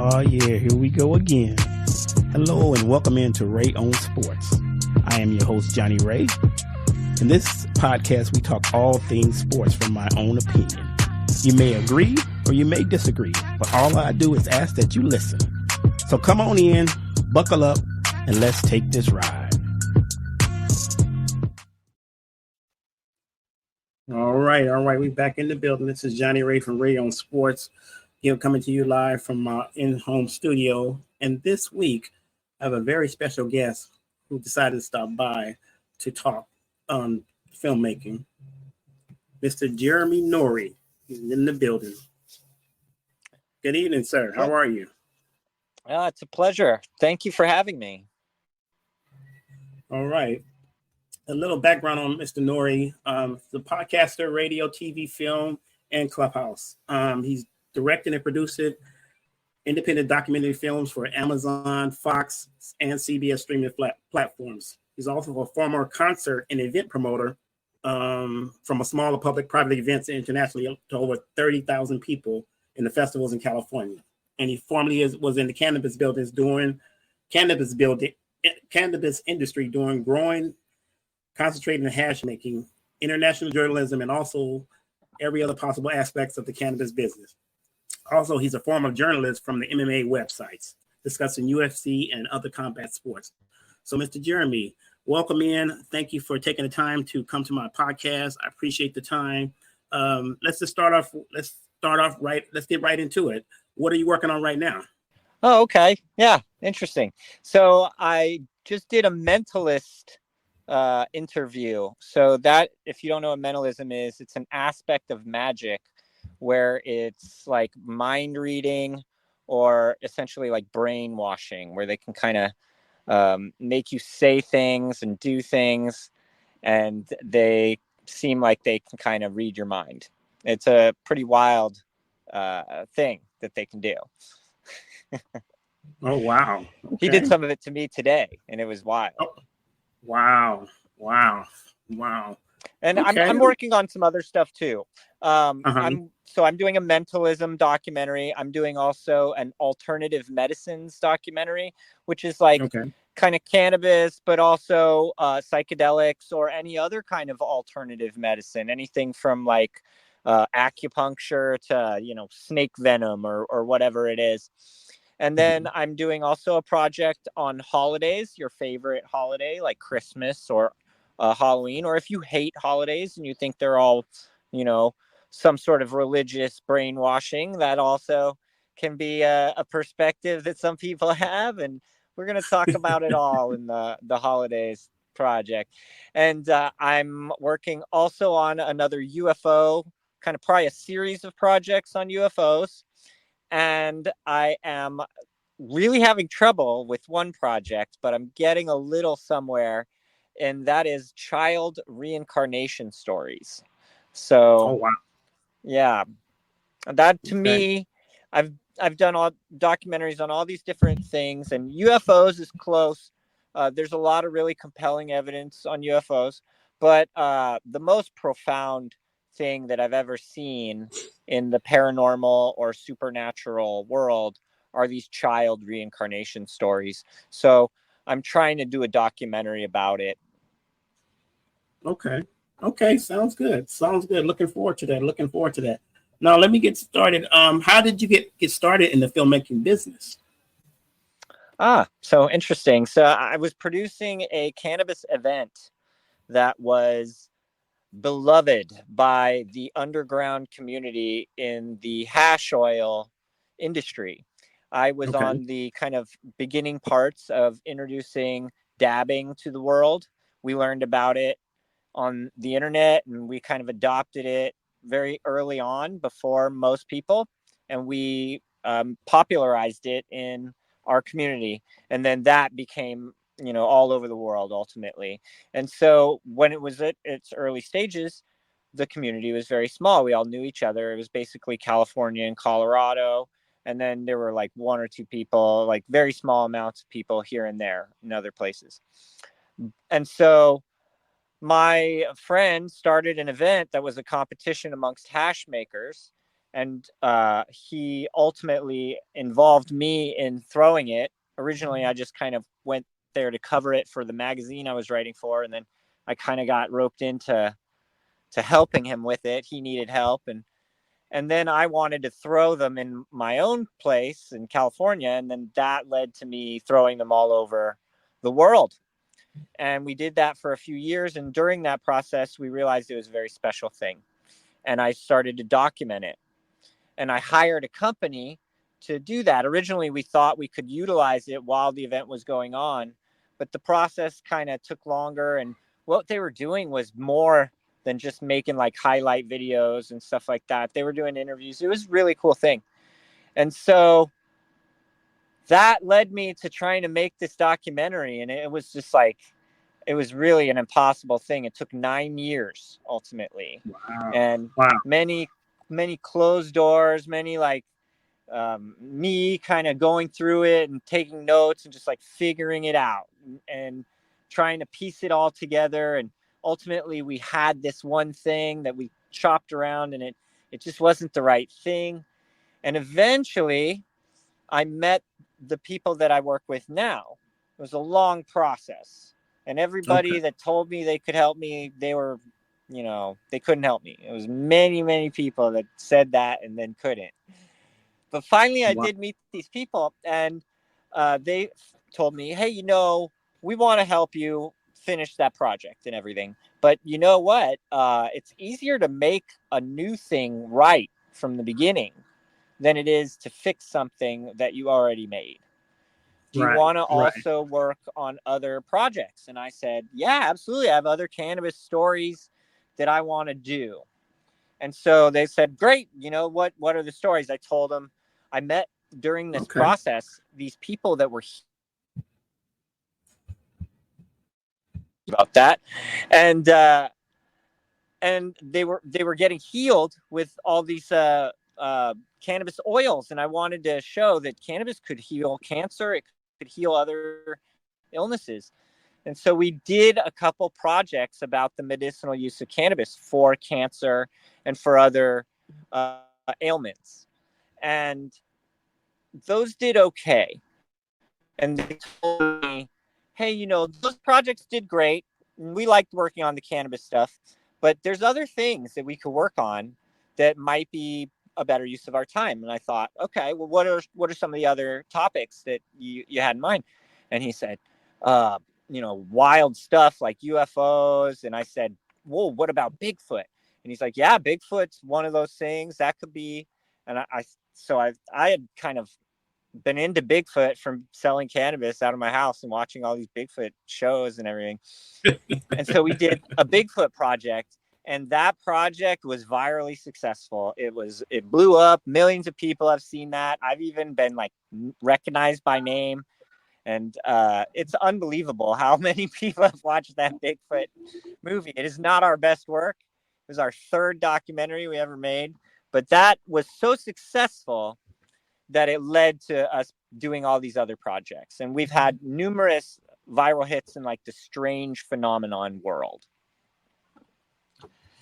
Oh yeah, here we go again. Hello and welcome into Ray on Sports. I am your host, Johnny Ray. In this podcast, we talk all things sports from my own opinion. You may agree or you may disagree, but all I do is ask that you listen. So come on in, buckle up, and let's take this ride. All right. We're back in the building. This is Johnny Ray from Ray on Sports. Coming to you live from my in-home studio. And this week, I have a very special guest who decided to stop by to talk on filmmaking. Mr. Jeremy Norrie is in the building. Good evening, sir. How are you? It's a pleasure. Thank you for having me. All right. A little background on Mr. Norrie. The podcaster, radio, TV, film, and Clubhouse. He's directed and produced independent documentary films for Amazon, Fox, and CBS streaming platforms. He's also a former concert and event promoter from a smaller public-private events internationally to over 30,000 people in the festivals in California. And he formerly was in the cannabis industry doing growing, concentrating in hash making, international journalism, and also every other possible aspects of the cannabis business. Also, he's a former journalist from the MMA websites, discussing UFC and other combat sports. So, Mr. Jeremy, welcome in. Thank you for taking the time to come to my podcast. I appreciate the time. Let's get right into it. What are you working on right now? Oh, okay. Yeah, interesting. So I just did a mentalist interview. So that, if you don't know what mentalism is, it's an aspect of magic where it's like mind reading or essentially like brainwashing, where they can kind of make you say things and do things, and they seem like they can kind of read your mind. It's a pretty wild thing that they can do. Oh, wow. Okay. He did some of it to me today, and it was wild. Oh, wow. And okay. I'm working on some other stuff too. I'm doing a mentalism documentary. I'm doing also an alternative medicines documentary, which is like kind of cannabis, but also psychedelics or any other kind of alternative medicine, anything from like acupuncture to, snake venom or whatever it is. And then I'm doing also a project on holidays, your favorite holiday, like Christmas or Halloween, or if you hate holidays and you think they're all, some sort of religious brainwashing, that also can be a perspective that some people have. And we're going to talk about it all in the holidays project. And I'm working also on another UFO, kind of probably a series of projects on UFOs. And I am really having trouble with one project, but I'm getting a little somewhere, and that is child reincarnation stories. So, yeah, that to me, I've done all documentaries on all these different things, and UFOs is close. There's a lot of really compelling evidence on UFOs, but the most profound thing that I've ever seen in the paranormal or supernatural world are these child reincarnation stories. So I'm trying to do a documentary about it. Okay. Sounds good. Looking forward to that. Now let me get started. How did you get started in the filmmaking business? So interesting. So I was producing a cannabis event that was beloved by the underground community in the hash oil industry. I was on the kind of beginning parts of introducing dabbing to the world. We learned about it on the internet, and we kind of adopted it very early on before most people. And we popularized it in our community. And then that became all over the world ultimately. And so when it was at its early stages, the community was very small. We all knew each other. It was basically California and Colorado. And then there were like one or two people, like very small amounts of people here and there in other places. And so my friend started an event that was a competition amongst hash makers. And he ultimately involved me in throwing it. Originally, I just kind of went there to cover it for the magazine I was writing for, and then I kind of got roped into helping him with it. He needed help, and then I wanted to throw them in my own place in California, and then that led to me throwing them all over the world. And we did that for a few years, and during that process, we realized it was a very special thing, and I started to document it. And I hired a company to do that. Originally, we thought we could utilize it while the event was going on, but the process kind of took longer. And what they were doing was more than just making like highlight videos and stuff like that. They were doing interviews. It was a really cool thing. And so that led me to trying to make this documentary. And it was just like, it was really an impossible thing. It took 9 years ultimately. Wow. And many closed doors, many like me kind of going through it and taking notes and just like figuring it out and trying to piece it all together. And ultimately we had this one thing that we chopped around, and it just wasn't the right thing. And eventually I met the people that I work with now. It was a long process, and everybody that told me they could help me, they were, they couldn't help me. It was many people that said that and then couldn't. But finally, I did meet these people, and they told me, hey, we want to help you finish that project and everything. But you know what? It's easier to make a new thing right from the beginning than it is to fix something that you already made. Do you want to also work on other projects? And I said, yeah, absolutely. I have other cannabis stories that I want to do. And so they said, great. What are the stories? I told them I met during this process these people that were about that, and they were getting healed with all these cannabis oils, and I wanted to show that cannabis could heal cancer, it could heal other illnesses. And so we did a couple projects about the medicinal use of cannabis for cancer and for other ailments. And those did okay. And they told me, hey, those projects did great. We liked working on the cannabis stuff, but there's other things that we could work on that might be a better use of our time. And I thought, okay, well, what are some of the other topics that you had in mind? And he said, wild stuff like UFOs. And I said, whoa, what about Bigfoot? And he's like, yeah, Bigfoot's one of those things that could be. And I had kind of been into Bigfoot from selling cannabis out of my house and watching all these Bigfoot shows and everything. And so we did a Bigfoot project, and that project was virally successful. It blew up. Millions of people have seen that. I've even been like recognized by name. And it's unbelievable how many people have watched that Bigfoot movie. It is not our best work. It was our third documentary we ever made, but that was so successful that it led to us doing all these other projects. And we've had numerous viral hits in like the strange phenomenon world.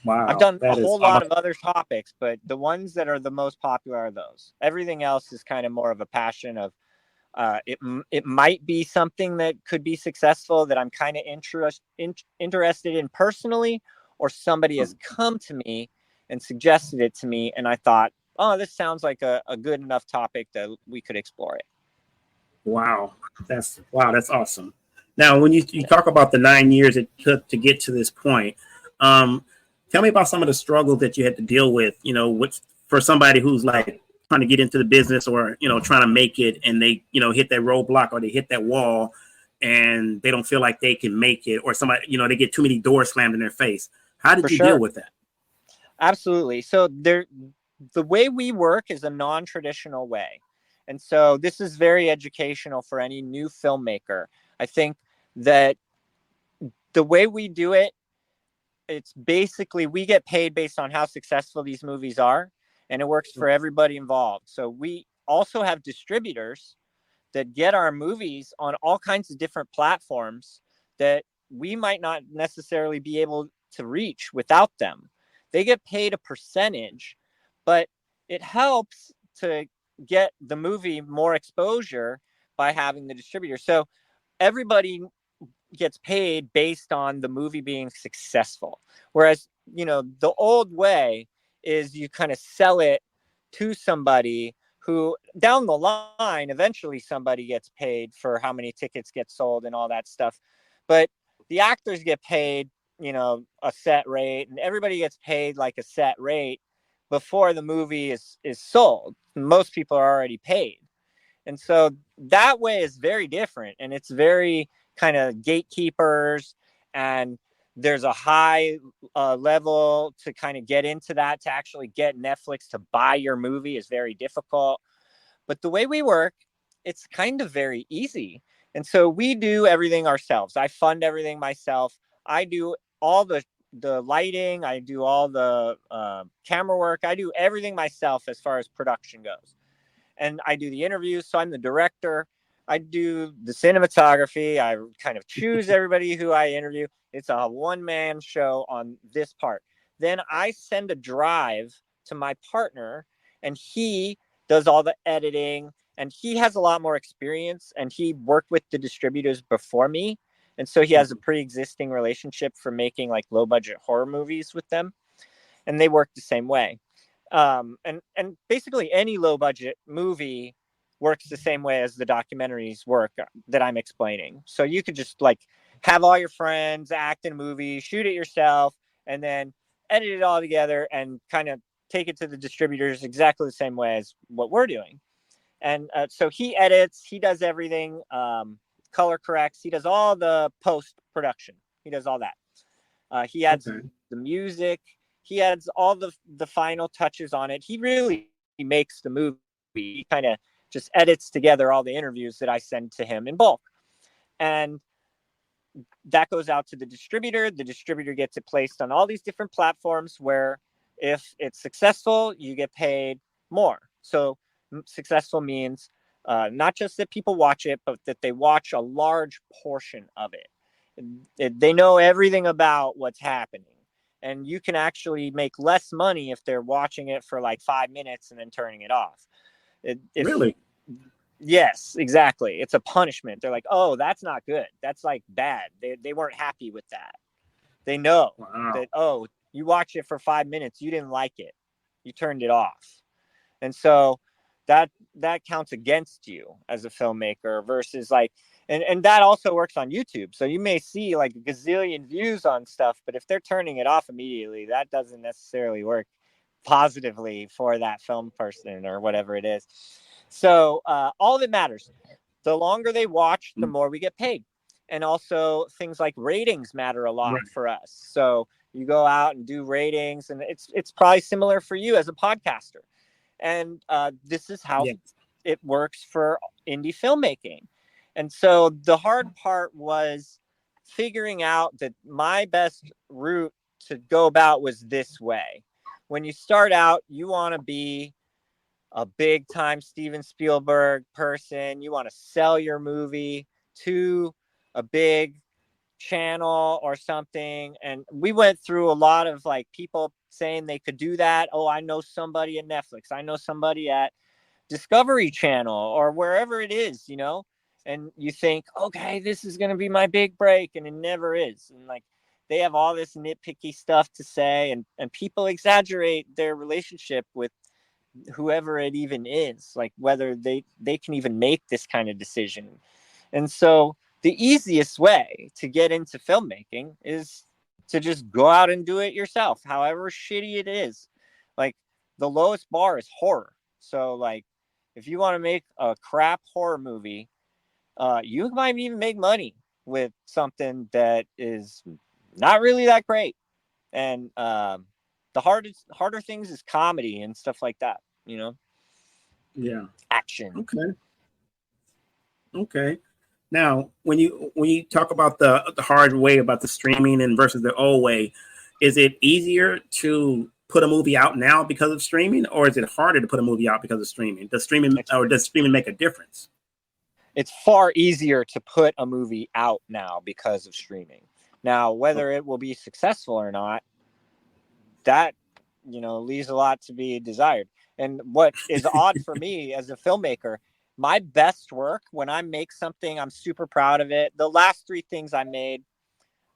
Wow. I've done a whole lot of other topics, but the ones that are the most popular are those. Everything else is kind of more of a passion of, it might be something that could be successful that I'm kind of interested in personally, or somebody has come to me and suggested it to me, and I thought, oh, this sounds like a good enough topic that we could explore it. Wow, that's awesome. Now, when you talk about the 9 years it took to get to this point, tell me about some of the struggles that you had to deal with. For somebody who's like trying to get into the business, or trying to make it, and they hit that roadblock, or they hit that wall, and they don't feel like they can make it, or somebody they get too many doors slammed in their face. How did you deal with that? Absolutely. So the way we work is a non-traditional way. And so this is very educational for any new filmmaker. I think that the way we do it, it's basically we get paid based on how successful these movies are, and it works for everybody involved. So we also have distributors that get our movies on all kinds of different platforms that we might not necessarily be able to reach without them. They get paid a percentage, but it helps to get the movie more exposure by having the distributor. So everybody gets paid based on the movie being successful. Whereas, the old way is you kind of sell it to somebody who down the line, eventually somebody gets paid for how many tickets get sold and all that stuff. But the actors get paid, a set rate, and everybody gets paid like a set rate before the movie is sold. Most people are already paid. And so that way is very different. And it's very kind of gatekeepers, and there's a high level to kind of get into that. To actually get Netflix to buy your movie is very difficult. But the way we work, it's kind of very easy. And so we do everything ourselves. I fund everything myself. I do all the lighting. I do all the camera work. I do everything myself as far as production goes. And I do the interviews. So I'm the director. I do the cinematography. I kind of choose everybody who I interview. It's a one-man show on this part. Then I send a drive to my partner, and he does all the editing, and he has a lot more experience, and he worked with the distributors before me. And so he has a pre-existing relationship for making like low-budget horror movies with them. And they work the same way. And basically any low-budget movie works the same way as the documentaries work that I'm explaining. So you could just like have all your friends act in a movie, shoot it yourself, and then edit it all together and kind of take it to the distributors exactly the same way as what we're doing. And so he edits, he does everything, color corrects, he does all the post-production. He does all that. He adds the music, he adds all the final touches on it. He really makes the movie. He kind of just edits together all the interviews that I send to him in bulk. And that goes out to the distributor. The distributor gets it placed on all these different platforms where if it's successful, you get paid more. So successful means not just that people watch it, but that they watch a large portion of it. They know everything about what's happening. And you can actually make less money if they're watching it for like 5 minutes and then turning it off. Really? Yes, exactly. It's a punishment. They're like, oh, that's not good. That's like bad. They weren't happy with that. They know that, oh, you watched it for 5 minutes. You didn't like it. You turned it off. And so that counts against you as a filmmaker versus like, and that also works on YouTube. So you may see like a gazillion views on stuff, but if they're turning it off immediately, that doesn't necessarily work positively for that film person or whatever it is. So all that matters, the longer they watch, the more we get paid. And also things like ratings matter a lot for us. So you go out and do ratings, and it's probably similar for you as a podcaster. And this is how it works for indie filmmaking. And so the hard part was figuring out that my best route to go about was this way. When you start out, you want to be a big time Steven Spielberg person. You want to sell your movie to a big channel or something. And we went through a lot of like people saying they could do that. Oh, I know somebody at Netflix. I know somebody at Discovery Channel or wherever it is, and you think, okay, this is going to be my big break. And it never is. And like, they have all this nitpicky stuff to say, and people exaggerate their relationship with whoever it even is, like whether they can even make this kind of decision. And so the easiest way to get into filmmaking is to just go out and do it yourself, however shitty it is. Like the lowest bar is horror. So like if you want to make a crap horror movie, you might even make money with something that is not really that great. And the harder things is comedy and stuff like that, Yeah. Action. Okay. Now, when you talk about the hard way about the streaming and versus the old way, is it easier to put a movie out now because of streaming, or is it harder to put a movie out because of streaming? Does streaming make a difference? It's far easier to put a movie out now because of streaming. Now, whether it will be successful or not, that leaves a lot to be desired. And what is odd for me as a filmmaker, my best work, when I make something, I'm super proud of it. The last 3 things I made,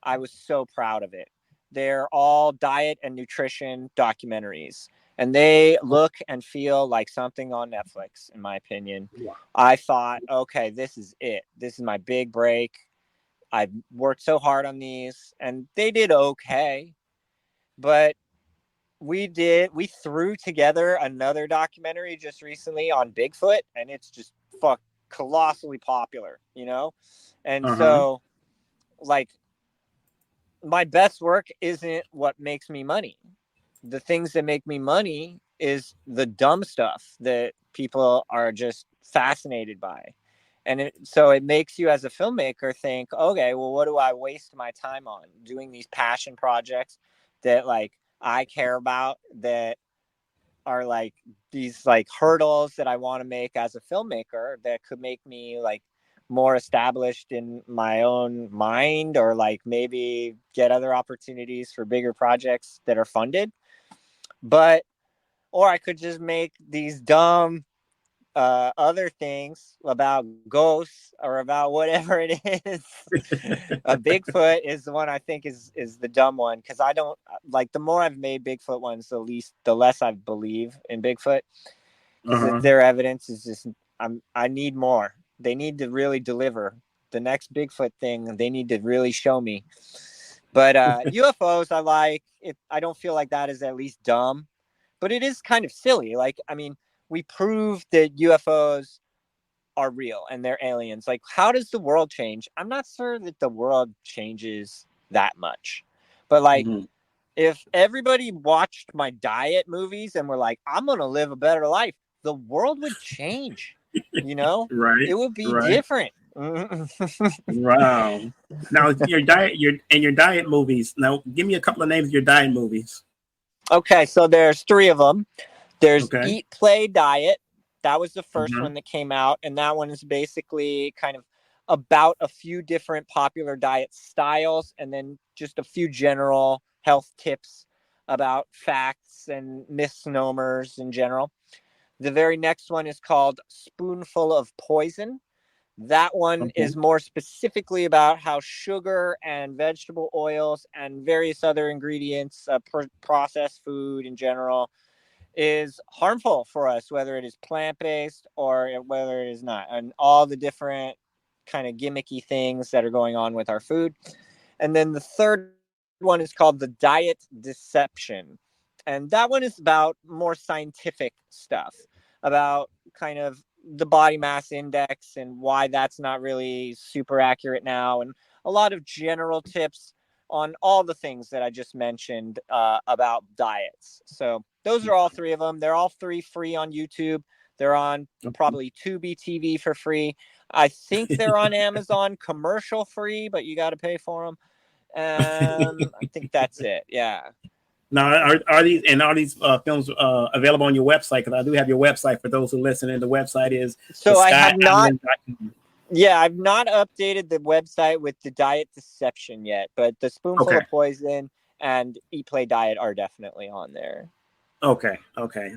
I was so proud of it. They're all diet and nutrition documentaries, and they look and feel like something on Netflix, in my opinion. Wow. I thought, okay, this is it. This is my big break. I've worked so hard on these, and they did okay. But we threw together another documentary just recently on Bigfoot, and it's just colossally popular, you know? And so, like, my best work isn't what makes me money. The things that make me money is the dumb stuff that people are just fascinated by. And so it makes you as a filmmaker think, okay, well, what do I waste my time on? Doing these passion projects that like I care about, that are like these like hurdles that I want to make as a filmmaker that could make me like more established in my own mind, or like maybe get other opportunities for bigger projects that are funded. But or I could just make these dumb other things about ghosts or about whatever it is. Bigfoot is the one I think is the dumb one, because I don't like, the more I've made Bigfoot ones, the less I believe in Bigfoot, because their evidence is just I need more. They need to really deliver the next Bigfoot thing. They need to really show me. But UFOs, I like it. I don't feel like that is at least dumb, but it is kind of silly. Like, I mean, we proved that UFOs are real and they're aliens. Like, how does the world change? I'm not sure that the world changes that much. But like, if everybody watched my diet movies and were like, I'm going to live a better life, the world would change, you know? Right. It would be Right. different. Wow. Now your diet movies. Now give me a couple of names of your diet movies. Okay, so there's 3 of them. There's Okay. Eat, Play, Diet. That was the first one that came out, and that one is basically kind of about a few different popular diet styles, and then just a few general health tips about facts and misnomers in general. The very next one is called Spoonful of Poison. That one is more specifically about how sugar and vegetable oils and various other ingredients, processed food in general, is harmful for us, whether it is plant-based or whether it is not, and all the different kind of gimmicky things that are going on with our food. And then the third one is called The Diet Deception. And that one is about more scientific stuff, about kind of the body mass index and why that's not really super accurate now, and a lot of general tips on all the things that I just mentioned about diets. So those are all 3 of them. They're all 3 free on YouTube. They're on probably Tubi TV for free. I think they're on Amazon commercial free, but you got to pay for them. I think that's it. Yeah. Now, are these films available on your website? Because I do have your website for those who listen. And the website is so I have not. Yeah, I've not updated the website with The Diet Deception yet, but the Spoonful of Poison and Eat, Play, Diet are definitely on there. Okay.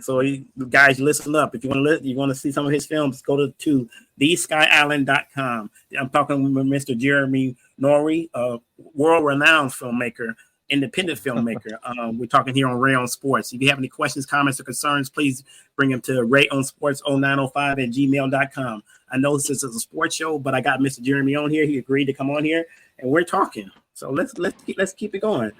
So you guys, listen up. If you want to see some of his films, go to theskyisland.com. I'm talking with Mr. Jeremy Norrie, a world-renowned filmmaker, independent filmmaker. We're talking here on Ray on Sports. If you have any questions, comments, or concerns, please bring them to rayonsports0905@gmail.com. I know this is a sports show, but I got Mr. Jeremy on here. He agreed to come on here, and we're talking. So let's keep it going.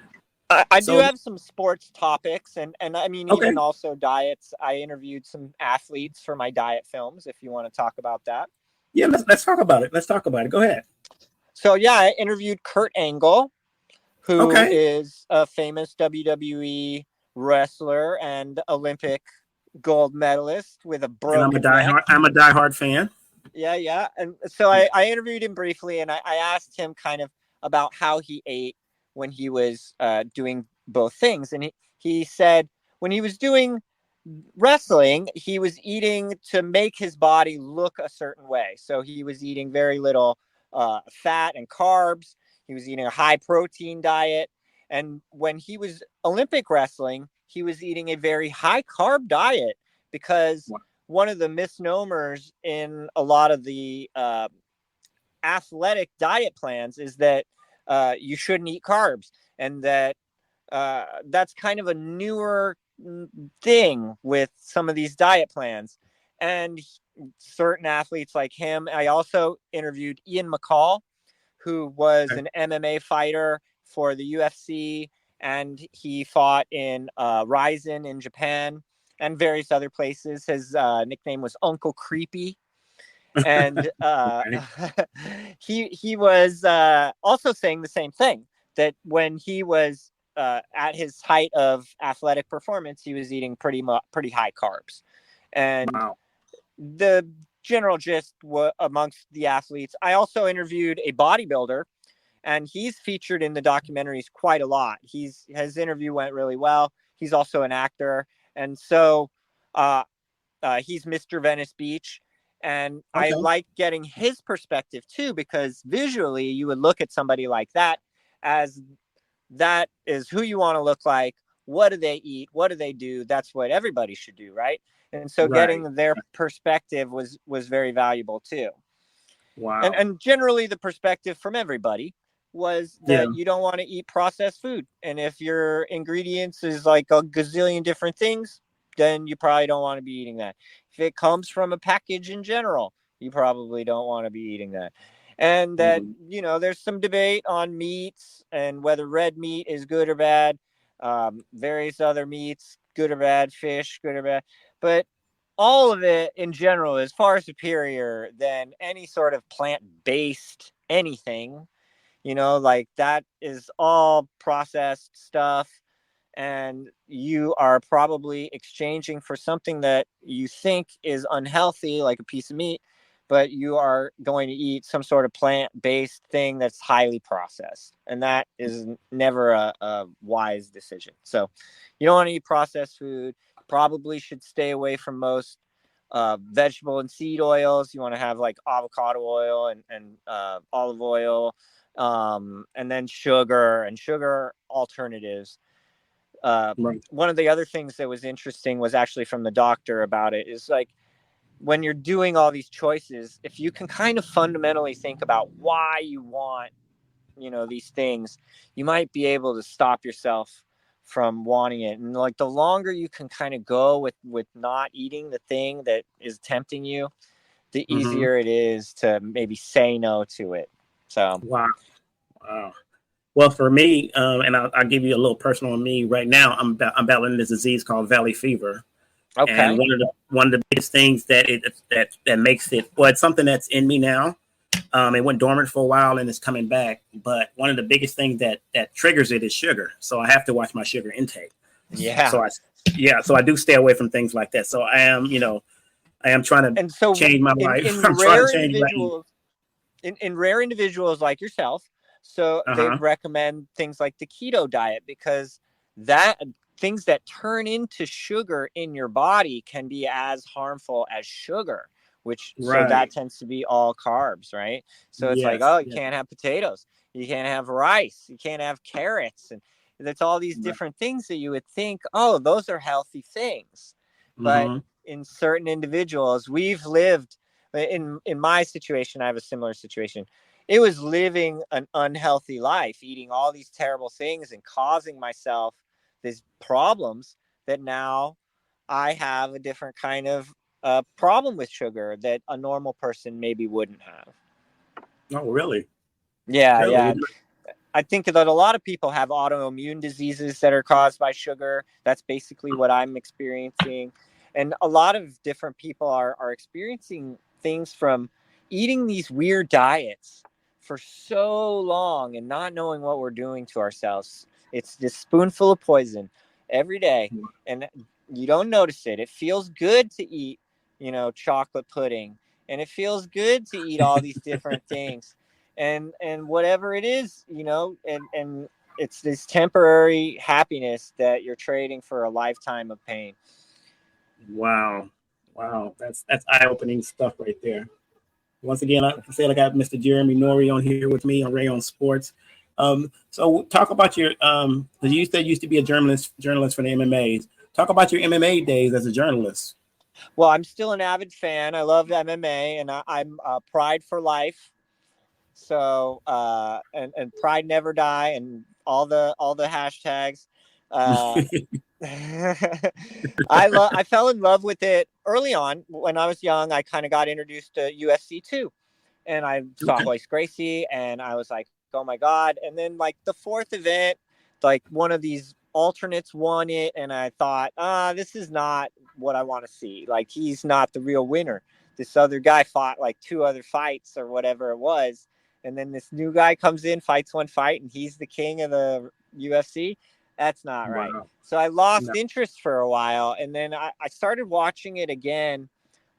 I do have some sports topics, and I mean, even also diets. I interviewed some athletes for my diet films, if you want to talk about that. Yeah, let's talk about it. Go ahead. So yeah, I interviewed Kurt Angle, who is a famous WWE wrestler and Olympic gold medalist with a broken neck. I'm a diehard fan. Yeah. And so I interviewed him briefly, and I asked him kind of about how he ate when he was doing both things. And he said when he was doing wrestling, he was eating to make his body look a certain way. So he was eating very little fat and carbs. He was eating a high protein diet. And when he was Olympic wrestling, he was eating a very high carb diet because one of the misnomers in a lot of the athletic diet plans is that you shouldn't eat carbs, and that's kind of a newer thing with some of these diet plans. And certain athletes like him, I also interviewed Ian McCall, who was an MMA fighter for the UFC, and he fought in Ryzen in Japan and various other places. His nickname was Uncle Creepy. And he was also saying the same thing, that when he was at his height of athletic performance, he was eating pretty high carbs. And the general gist amongst the athletes, I also interviewed a bodybuilder, and he's featured in the documentaries quite a lot. His interview went really well. He's also an actor. And so he's Mr. Venice Beach. And I like getting his perspective too, because visually you would look at somebody like that as that is who you want to look like. What do they eat? What do they do? That's what everybody should do, right? And so getting their perspective was very valuable too. Wow. And generally the perspective from everybody was that you don't want to eat processed food. And if your ingredients is like a gazillion different things, then you probably don't want to be eating that. If it comes from a package in general, you probably don't want to be eating that. And that, you know, there's some debate on meats and whether red meat is good or bad. Various other meats, good or bad, fish, good or bad. But all of it in general is far superior than any sort of plant-based anything. You know, like that is all processed stuff. And you are probably exchanging for something that you think is unhealthy, like a piece of meat, but you are going to eat some sort of plant-based thing that's highly processed. And that is never a wise decision. So you don't want to eat processed food. Probably should stay away from most vegetable and seed oils. You want to have like avocado oil and olive oil, and then sugar alternatives. One of the other things that was interesting was actually from the doctor about it is like, when you're doing all these choices, if you can kind of fundamentally think about why you want, you know, these things, you might be able to stop yourself from wanting it. And like the longer you can kind of go with not eating the thing that is tempting you, the easier it is to maybe say no to it. So wow. Well, for me, and I'll give you a little personal on me right now. I'm battling this disease called valley fever. Okay. And one of the biggest things that makes it, well, it's something that's in me now. It went dormant for a while and it's coming back. But one of the biggest things that triggers it is sugar. So I have to watch my sugar intake. Yeah. So I do stay away from things like that. So I am trying to change my life. In rare individuals like yourself, so they recommend things like the keto diet, because that things that turn into sugar in your body can be as harmful as sugar, so that tends to be all carbs, right? So it's you can't have potatoes, you can't have rice, you can't have carrots, and there's all these different things that you would think, oh, those are healthy things. But in certain individuals, we've lived in my situation, I have a similar situation. It was living an unhealthy life, eating all these terrible things and causing myself these problems that now I have a different kind of problem with sugar that a normal person maybe wouldn't have. Oh, really? Yeah, really? Yeah. I think that a lot of people have autoimmune diseases that are caused by sugar. That's basically what I'm experiencing. And a lot of different people are experiencing things from eating these weird diets for so long and not knowing what we're doing to ourselves. It's this spoonful of poison every day, and you don't notice it. It feels good to eat, you know, chocolate pudding, and it feels good to eat all these different things, and whatever it is, you know, and it's this temporary happiness that you're trading for a lifetime of pain. Wow, that's eye-opening stuff right there. Once again, I said I got Mr. Jeremy Norrie on here with me on Ray on Sports. So talk about your you said you used to be a journalist for the MMAs. Talk about your MMA days as a journalist. Well, I'm still an avid fan. I love MMA, and I'm Pride for life. So and Pride never die, and all the hashtags. Uh, I fell in love with it early on when I was young. I kind of got introduced to UFC too, and I saw Okay. Royce Gracie, and I was like, oh my god! And then like the fourth event, like one of these alternates won it, and I thought, this is not what I want to see. Like he's not the real winner. This other guy fought like two other fights or whatever it was, and then this new guy comes in, fights one fight, and he's the king of the UFC. That's not right. Wow. So I lost No. interest for a while, and then I started watching it again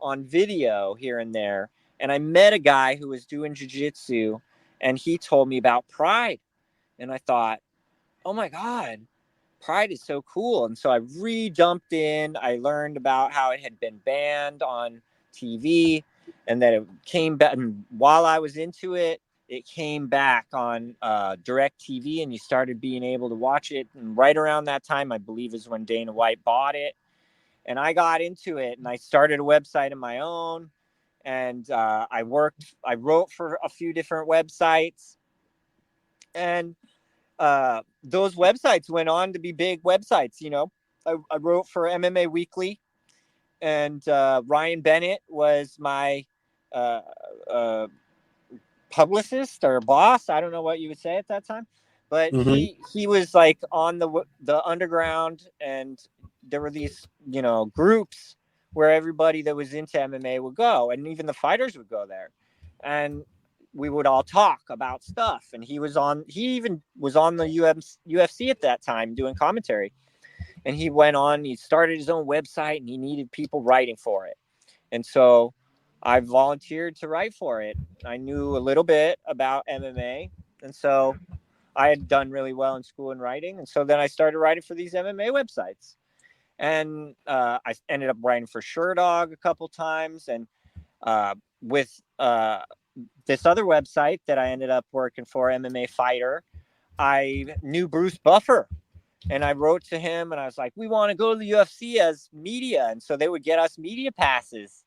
on video here and there, and I met a guy who was doing jiu-jitsu, and he told me about Pride, and I thought, oh my god, Pride is so cool. And so I re-jumped in. I learned about how it had been banned on TV, and that it came back, and while I was into it, it came back on direct TV, and you started being able to watch it. And right around that time, I believe, is when Dana White bought it, and I got into it, and I started a website of my own, and I wrote for a few different websites, and those websites went on to be big websites. I wrote for MMA Weekly, and Ryan Bennett was my uh, uh, publicist or boss. I don't know what you would say at that time, but Mm-hmm. he was like on the underground, and there were these groups where everybody that was into MMA would go, and even the fighters would go there, and we would all talk about stuff. And he even was on the UFC at that time doing commentary, and he started his own website, and he needed people writing for it, and so I volunteered to write for it. I knew a little bit about MMA, and so I had done really well in school in writing, and so then I started writing for these MMA websites, and I ended up writing for Sherdog a couple times, and with this other website that I ended up working for, MMA Fighter, I knew Bruce Buffer, and I wrote to him, and I was like, we want to go to the UFC as media, and so they would get us media passes.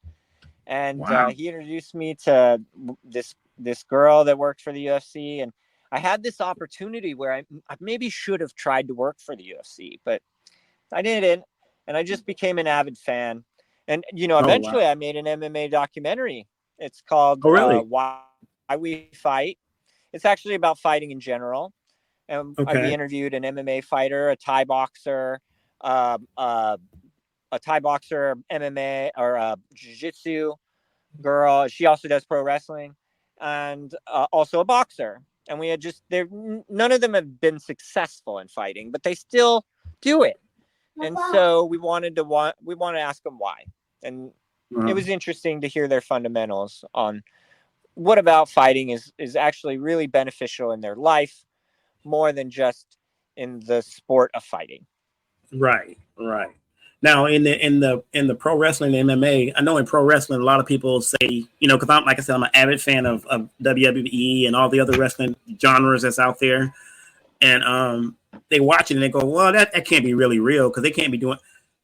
And Wow. he introduced me to this girl that worked for the UFC, and I had this opportunity where I maybe should have tried to work for the UFC, but I didn't, and I just became an avid fan. And Oh wow. eventually I made an MMA documentary. It's called Oh really? Why We Fight. It's actually about fighting in general. And we Okay. interviewed an MMA fighter, a Thai boxer, uh, uh, MMA or jiu-jitsu girl. She also does pro wrestling, and also a boxer. And we had none of them have been successful in fighting, but they still do it. And so we wanted to ask them why. And it was interesting to hear their fundamentals on what about fighting is actually really beneficial in their life more than just in the sport of fighting. Right. Right. Now, in the pro wrestling MMA, I know in pro wrestling, a lot of people say, because I'm like I said, I'm an avid fan of WWE and all the other wrestling genres that's out there, and they watch it and they go, well, that can't be really real because they can't be doing.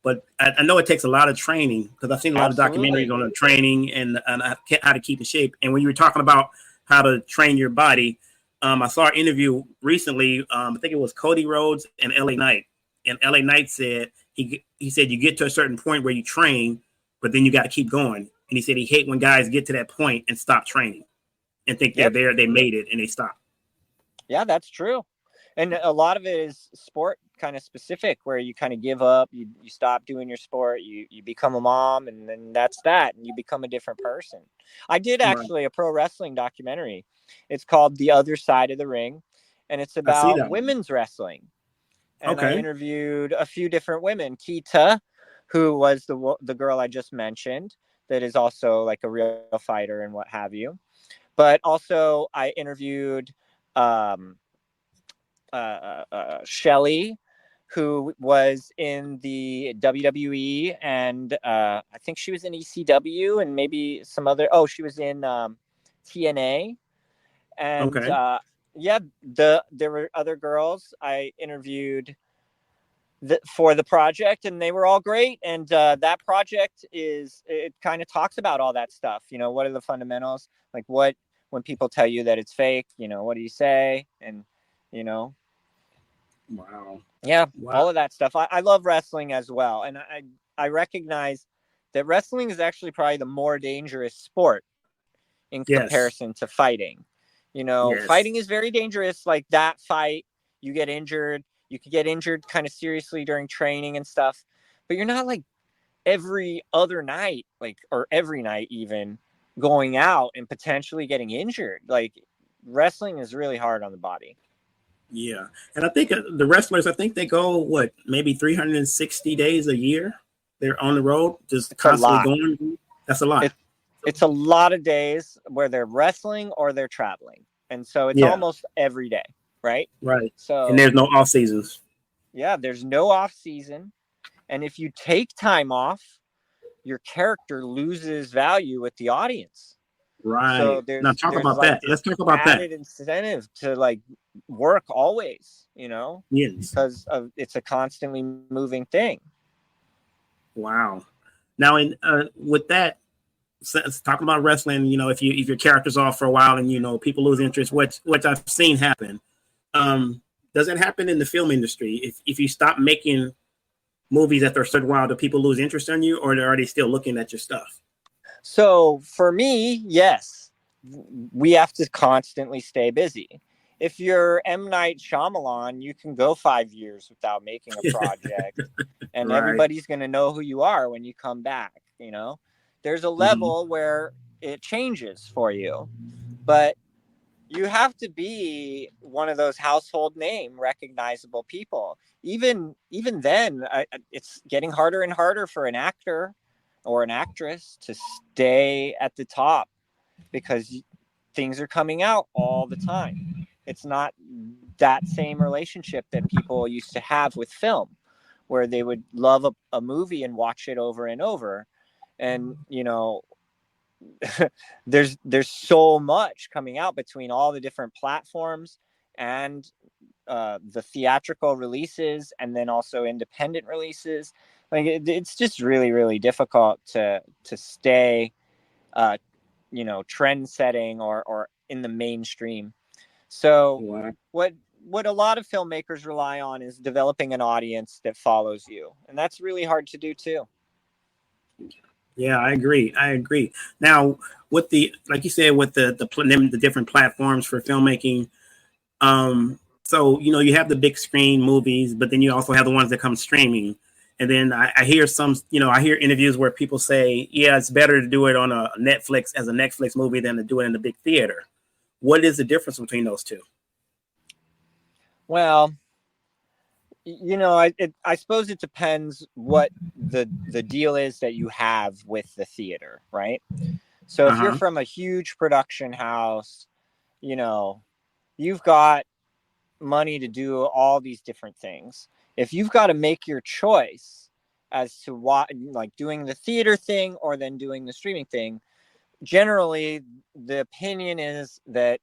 But I know it takes a lot of training because I've seen a lot of documentaries Absolutely. on the training and how to keep in shape. And when you were talking about how to train your body, I saw an interview recently. I think it was Cody Rhodes and LA Knight, and LA Knight said he said you get to a certain point where you train, but then you got to keep going. And he said he hate when guys get to that point and stop training and think they're Yep. there, they made it, and they stop. Yeah, that's true. And a lot of it is sport kind of specific, where you kind of give up, you stop doing your sport, you become a mom, and then that's that, and you become a different person. I did Right. actually a pro wrestling documentary. It's called The Other Side of the Ring, and it's I see about that one. women's wrestling. And I Okay. interviewed a few different women. Kita, who was the girl I just mentioned, that is also like a real fighter and what have you. But also I interviewed um, Shelly, who was in the WWE, and I think she was in ECW and maybe some other. Oh, she was in TNA, and Okay. yeah, there were other girls I interviewed. for the project, and they were all great. And that project it kind of talks about all that stuff. What are the fundamentals? Like when people tell you that it's fake, what do you say? And Wow. Yeah, all of that stuff. I love wrestling as well, and I recognize that wrestling is actually probably the more dangerous sport in comparison to fighting. Fighting is very dangerous. Like that fight, you get injured. You could get injured kind of seriously during training and stuff, but you're not like every other night, or every night even, going out and potentially getting injured. Like wrestling is really hard on the body. Yeah. And I think the wrestlers, they go, maybe 360 days a year? They're on the road, just constantly going. That's a lot. It's a lot of days where they're wrestling or they're traveling. And so it's almost every day, right? Right. So, and there's no off seasons. Yeah, there's no off season. And if you take time off, your character loses value with the audience. Right. So now talk about that. Let's talk about that. Added incentive to work always, Yes. Because it's a constantly moving thing. Wow. Now, with that, talking about wrestling, if your character's off for a while and people lose interest, which I've seen happen. Does it happen in the film industry? If you stop making movies after a certain while, do people lose interest in you, or are they still looking at your stuff? So for me, yes, we have to constantly stay busy. If you're M. Night Shyamalan, you can go 5 years without making a project, and everybody's going to know who you are when you come back. There's a level where it changes for you, but you have to be one of those household name recognizable people. Even then, it's getting harder and harder for an actor or an actress to stay at the top because things are coming out all the time. It's not that same relationship that people used to have with film, where they would love a movie and watch it over and over. And, there's so much coming out between all the different platforms and the theatrical releases, and then also independent releases. It's just really, really difficult to stay, trend setting or in the mainstream. So what a lot of filmmakers rely on is developing an audience that follows you, and that's really hard to do too. Yeah, I agree. Now, with like you said, with the different platforms for filmmaking, so you have the big screen movies, but then you also have the ones that come streaming. And then I hear I hear interviews where people say, yeah, it's better to do it on a Netflix movie than to do it in the big theater. What is the difference between those two? Well, I suppose it depends what the deal is that you have with the theater, right? So if you're from a huge production house, you've got money to do all these different things. If you've got to make your choice as to what, like doing the theater thing or then doing the streaming thing, generally the opinion is that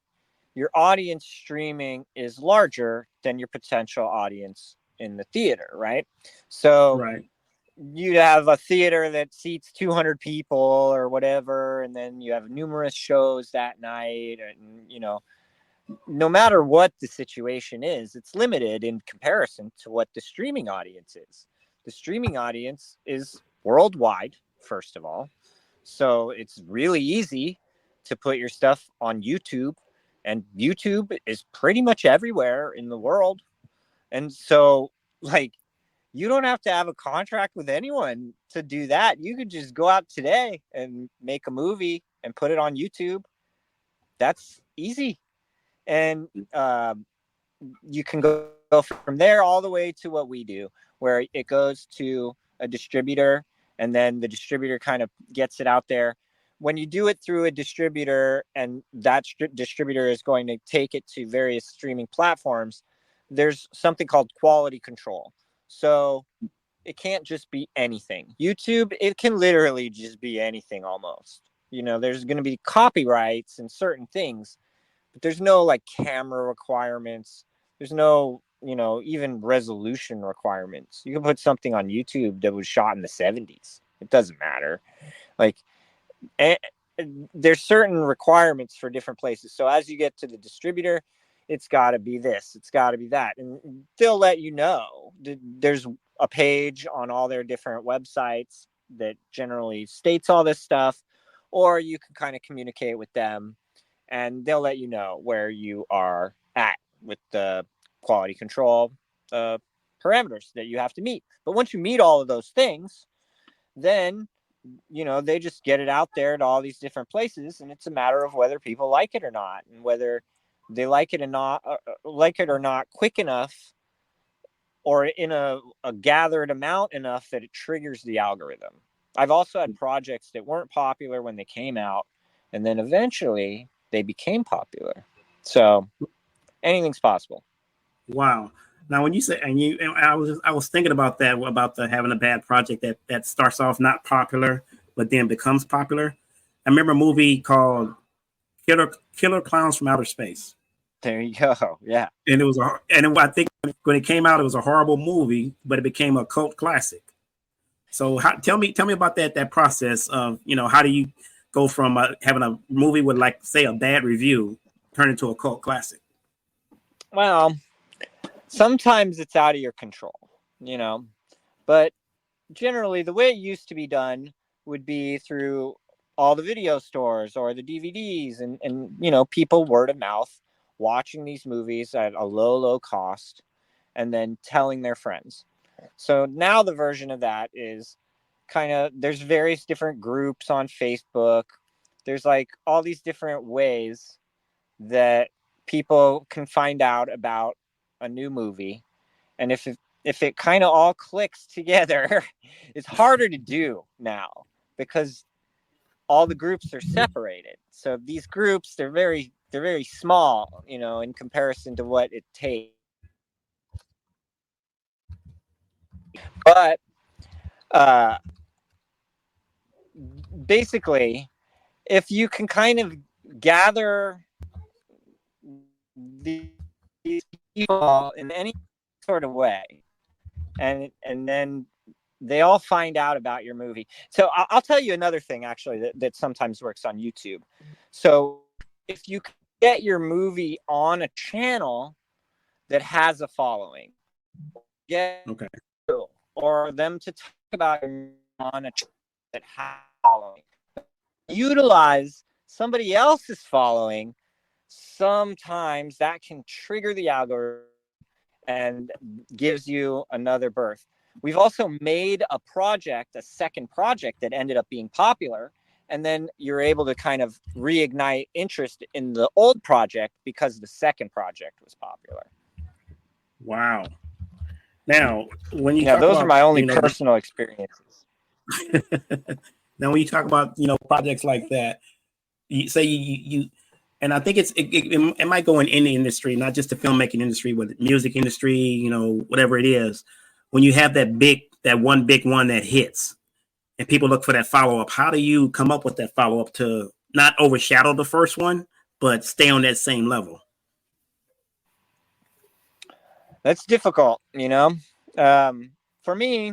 your audience streaming is larger than your potential audience in the theater, right? So you'd have a theater that seats 200 people or whatever, and then you have numerous shows that night, and no matter what the situation is, it's limited in comparison to what the streaming audience is. The streaming audience is worldwide, first of all, so it's really easy to put your stuff on YouTube, and YouTube is pretty much everywhere in the world. And so, you don't have to have a contract with anyone to do that. You could just go out today and make a movie and put it on YouTube. That's easy. And you can go from there all the way to what we do, where it goes to a distributor, and then the distributor kind of gets it out there. When you do it through a distributor, and that distributor is going to take it to various streaming platforms, there's something called quality control. So it can't just be anything. YouTube, it can literally just be anything almost. There's going to be copyrights and certain things, but there's no camera requirements. There's no even resolution requirements. You can put something on YouTube that was shot in the 70s. It doesn't matter. Like, there's certain requirements for different places. So as you get to the distributor, it's got to be this, it's got to be that. And they'll let you know. There's a page on all their different websites that generally states all this stuff, or you can kind of communicate with them and they'll let you know where you are at with the quality control parameters that you have to meet. But once you meet all of those things, then they just get it out there to all these different places, and it's a matter of whether people like it or not, and whether they like it or not quick enough or in a gathered amount enough that it triggers the algorithm. I've also had projects that weren't popular when they came out, and then eventually they became popular. So anything's possible. Wow. Now, when you say, I was thinking about that, about having a bad project that starts off not popular, but then becomes popular. I remember a movie called Killer Clowns from Outer Space. There you go. Yeah. And I think when it came out, it was a horrible movie, but it became a cult classic. So tell me about that process of, how do you go from having a movie with, like, say, a bad review turn into a cult classic? Well, sometimes it's out of your control, but generally the way it used to be done would be through all the video stores or the DVDs and people word of mouth watching these movies at a low cost and then telling their friends. So now the version of that is there's various different groups on Facebook. There's like all these different ways that people can find out about a new movie. And if it kind of all clicks together, it's harder to do now because all the groups are separated. So these groups, they're very small, in comparison to what it takes. But basically, if you can kind of gather these people in any sort of way, and then they all find out about your movie. So I'll tell you another thing, actually, that sometimes works on YouTube. So if you get your movie on a channel that has a following, or them to talk about it on a channel that has a following, utilize somebody else's following, sometimes that can trigger the algorithm and gives you another birth. We've also made a second project that ended up being popular, and then you're able to kind of reignite interest in the old project because the second project was popular. Wow. Now, when you those are my only personal experiences. Now, when you talk about projects like that, you say you and I think it might go in any industry, not just the filmmaking industry, but the music industry, whatever it is. When you have that one big one that hits and people look for that follow-up, how do you come up with that follow-up to not overshadow the first one, but stay on that same level? That's difficult, for me,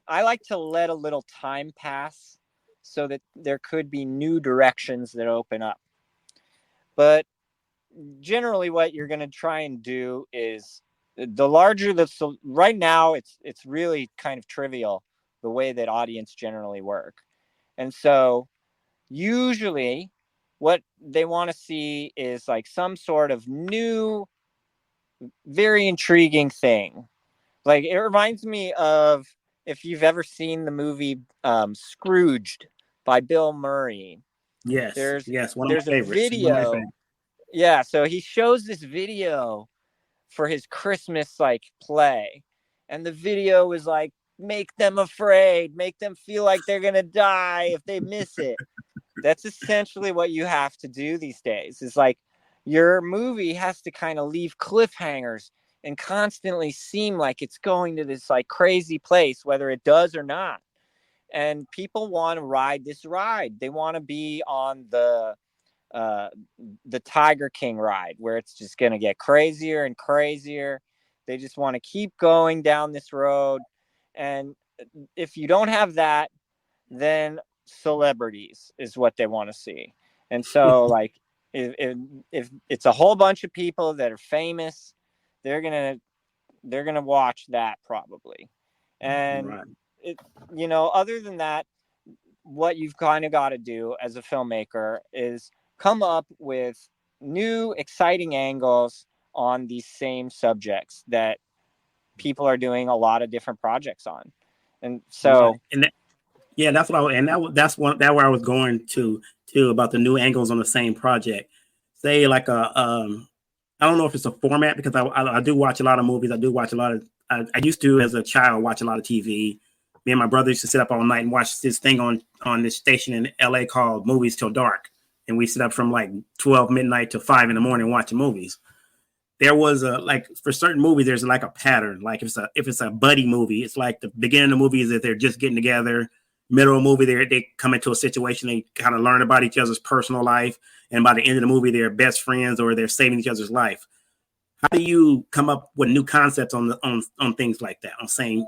I like to let a little time pass so that there could be new directions that open up. But generally what you're going to try and do is, the larger right now, it's really kind of trivial the way that audience generally work. And so usually what they want to see is like some sort of new, very intriguing thing. Like, it reminds me of, if you've ever seen the movie Scrooged by Bill Murray. Yes. There's One of my favorites. Video. Yeah. So he shows this video for his Christmas play, and the video is like, make them afraid, make them feel like they're gonna die if they miss it. That's essentially what you have to do these days. Is like, your movie has to kind of leave cliffhangers and constantly seem like it's going to this crazy place, whether it does or not. And people want to ride this ride. They want to be on the Tiger King ride, where it's just going to get crazier and crazier. They just want to keep going down this road. And if you don't have that, then celebrities is what they want to see. And so like if it's a whole bunch of people that are famous, they're gonna watch that probably. And Right. other than that, what you've kind of got to do as a filmmaker is come up with new exciting angles on these same subjects that people are doing a lot of different projects on. And so right. Yeah, that's what that's where I was going to too, about the new angles on the same project. Say like I don't know if it's a format, because I do watch a lot of movies. I do watch a lot of I used to, as a child, watch a lot of TV. Me and my brother used to sit up all night and watch this thing on this station in LA called Movies Till Dark, and we sit up from like 12 midnight to 5 in the morning watching movies. There was a, like, for certain movies, there's like a pattern. Like if it's a buddy movie, it's like the beginning of the movie is that they're just getting together. Middle of the movie, they come into a situation, they kind of learn about each other's personal life, and by the end of the movie, they're best friends or they're saving each other's life. How do you come up with new concepts on things like that, on same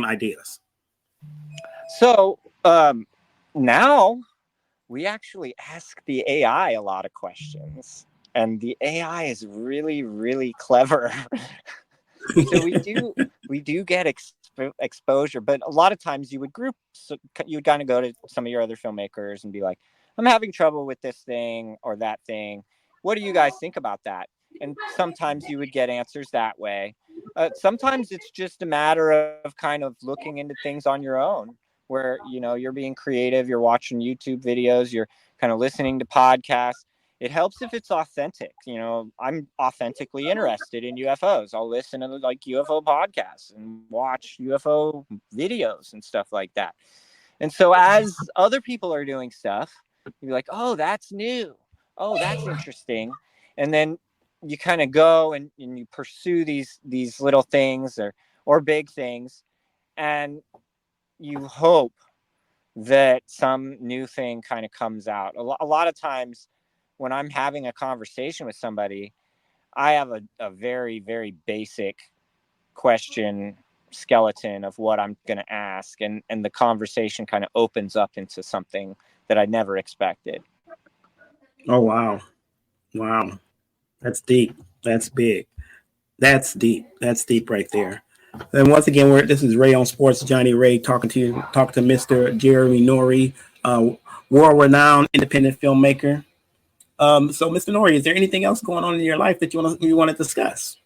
ideas? So now we actually ask the AI a lot of questions, and the AI is really, really clever. So we do get exposure, but a lot of times you would kind of go to some of your other filmmakers and be like, I'm having trouble with this thing or that thing. What do you guys think about that? And sometimes you would get answers that way. Sometimes it's just a matter of kind of looking into things on your own, where, you're being creative, you're watching YouTube videos, you're kind of listening to podcasts. It helps if it's authentic. I'm authentically interested in UFOs. I'll listen to like UFO podcasts and watch UFO videos and stuff like that. And so as other people are doing stuff, you're like, oh, that's new. Oh, that's interesting. And then you kind of go and you pursue these little things or big things, and you hope that some new thing kind of comes out. A lot of times when I'm having a conversation with somebody, I have a very, very basic question skeleton of what I'm going to ask, and the conversation kind of opens up into something that I never expected. Oh, wow. That's deep. That's big. That's deep. That's deep right there. And once again, this is Ray on Sports. Johnny Ray talking to Mr. Jeremy Norrie, world-renowned independent filmmaker. So, Mr. Norrie, is there anything else going on in your life that you want to discuss?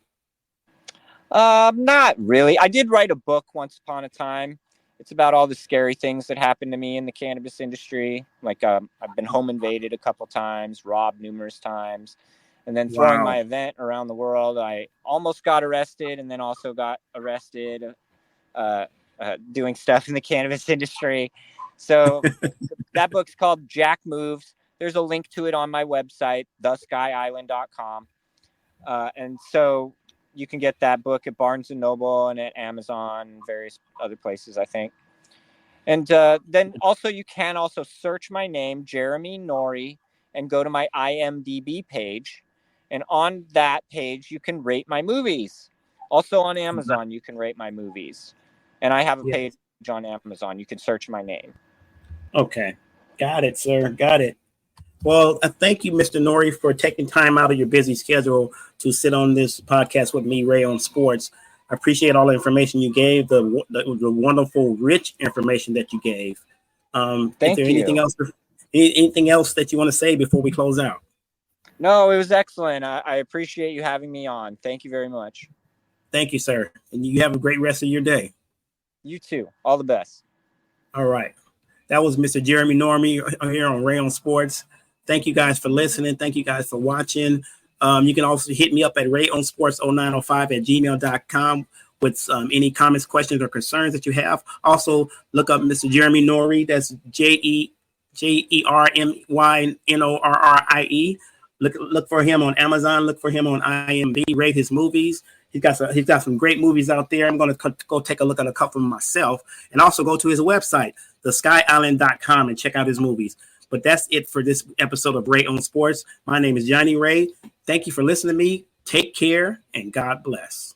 Not really. I did write a book once upon a time. It's about all the scary things that happened to me in the cannabis industry. Like I've been home invaded a couple times, robbed numerous times, and then throwing my event around the world. I almost got arrested, and then also got arrested doing stuff in the cannabis industry. So that book's called Jack Moves. There's a link to it on my website, theskyisland.com. And so you can get that book at Barnes & Noble and at Amazon and various other places, I think. And then also you can also search my name, Jeremy Norrie, and go to my IMDb page. And on that page, you can rate my movies. Also on Amazon, you can rate my movies. And I have a page on Amazon. You can search my name. Okay. Got it, sir. Got it. Well, thank you, Mr. Norrie, for taking time out of your busy schedule to sit on this podcast with me, Ray on Sports. I appreciate all the information you gave, the wonderful, rich information that you gave. Thank you. Anything else that you want to say before we close out? No, it was excellent. I appreciate you having me on. Thank you very much. Thank you, sir. And you have a great rest of your day. You too. All the best. All right. That was Mr. Jeremy Norrie here on Ray on Sports. Thank you guys for listening. Thank you guys for watching. You can also hit me up at rayonsports0905@gmail.com with any comments, questions, or concerns that you have. Also, look up Mr. Jeremy Norrie. That's JERMYNORRIE. Look for him on Amazon. Look for him on IMDb. Rate his movies. He's got some great movies out there. I'm going to go take a look at a couple of myself, and also go to his website, theskyisland.com, and check out his movies. But that's it for this episode of Ray on Sports. My name is Johnny Ray. Thank you for listening to me. Take care, and God bless.